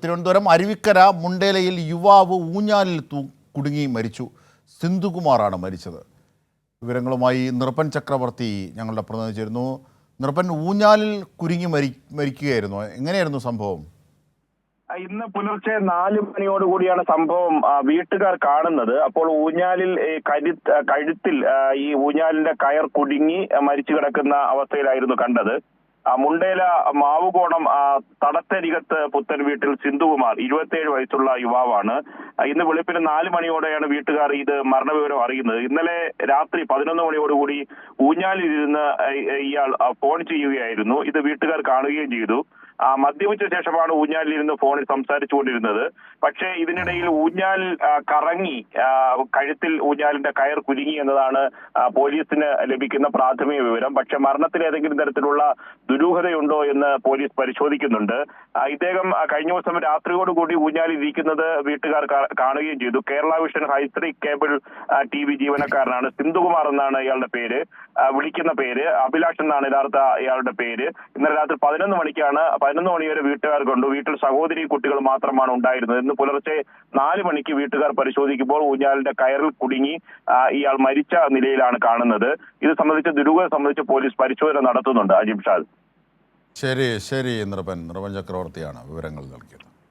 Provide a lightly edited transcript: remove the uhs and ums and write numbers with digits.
തിരുവനന്തപുരം അരുവിക്കര മുണ്ടേലയിൽ യുവാവ് ഊഞ്ഞാലിൽ കുടുങ്ങി മരിച്ചു. സിന്ധുകുമാറാണ് മരിച്ചത്. വിവരങ്ങളുമായി നിർപ്പൻ ചക്രവർത്തി ഞങ്ങളുടെ പ്രതിനിധി ചേരുന്നു. നിർപ്പൻ, ഊഞ്ഞാലിൽ കുരുങ്ങി മരിക്കുകയായിരുന്നു. എങ്ങനെയായിരുന്നു സംഭവം? ഇന്ന് പുലർച്ചെ 4 മണിയോടുകൂടിയാണ് സംഭവം വീട്ടുകാർ കാണുന്നത്. അപ്പോൾ ഊഞ്ഞാലിൽ കഴുത്തിൽ ഈ ഊഞ്ഞാലിന്റെ കയർ കുടുങ്ങി മരിച്ചു കിടക്കുന്ന അവസ്ഥയിലായിരുന്നു കണ്ടത്. മുണ്ടേല മാവുകോണം തടത്തരികത്ത് പുത്തൻ വീട്ടിൽ സിന്ധുകുമാർ 27 വയസ്സുള്ള യുവാവാണ്. ഇന്ന് വെളുപ്പിന് 4 മണിയോടെയാണ് വീട്ടുകാർ ഇത് മരണവിവരം അറിയുന്നത്. ഇന്നലെ രാത്രി 11 മണിയോടുകൂടി ഊഞ്ഞാലിൽ ഇരുന്ന് ഇയാൾ ഫോൺ ചെയ്യുകയായിരുന്നു. ഇത് വീട്ടുകാർ കാണുകയും ചെയ്തു. മദ്യപിച്ച ശേഷമാണ് ഊഞ്ഞാലിൽ ഇരുന്ന് ഫോണിൽ സംസാരിച്ചുകൊണ്ടിരുന്നത്. പക്ഷേ ഇതിനിടയിൽ ഊഞ്ഞാൽ കറങ്ങി കഴുത്തിൽ ഊഞ്ഞാലിന്റെ കയർ കുരുങ്ങി എന്നതാണ് പോലീസിന് ലഭിക്കുന്ന പ്രാഥമിക വിവരം. പക്ഷെ മരണത്തിന് ഏതെങ്കിലും തരത്തിലുള്ള ദുരൂഹതയുണ്ടോ എന്ന് പോലീസ് പരിശോധിക്കുന്നുണ്ട്. ഇദ്ദേഹം കഴിഞ്ഞ ദിവസം രാത്രിയോടുകൂടി ഊഞ്ഞാലിൽ ഇരിക്കുന്നത് വീട്ടുകാർ കാണുകയും ചെയ്തു. Kerala vision high speed cable TV ജീവനക്കാരനാണ്. സിന്ധുകുമാർ എന്നാണ് ഇയാളുടെ പേര്. വിളിക്കുന്ന പേര് അഭിലാഷ് എന്നാണ് യഥാർത്ഥ ഇയാളുടെ പേര്. ഇന്നലെ രാത്രി 11 മണിക്കാണ് 11 മണി വരെ വീട്ടുകാർ കണ്ടു. വീട്ടിൽ സഹോദരി കുട്ടികൾ മാത്രമാണ് ഉണ്ടായിരുന്നത്. ഇന്ന് പുലർച്ചെ 4 മണിക്ക് വീട്ടുകാർ പരിശോധിക്കുമ്പോൾ ഊഞ്ഞാലിന്റെ കയറിൽ കുടുങ്ങി ഇയാൾ മരിച്ച നിലയിലാണ് കാണുന്നത്. ഇത് സംബന്ധിച്ച് ദുരൂഹത സംബന്ധിച്ച് പോലീസ് പരിശോധന നടത്തുന്നുണ്ട്. അജിംഷാദ്. ശരി നിർപ്പൻ ചക്രവർത്തിയാണ് വിവരങ്ങൾ നൽകിയത്.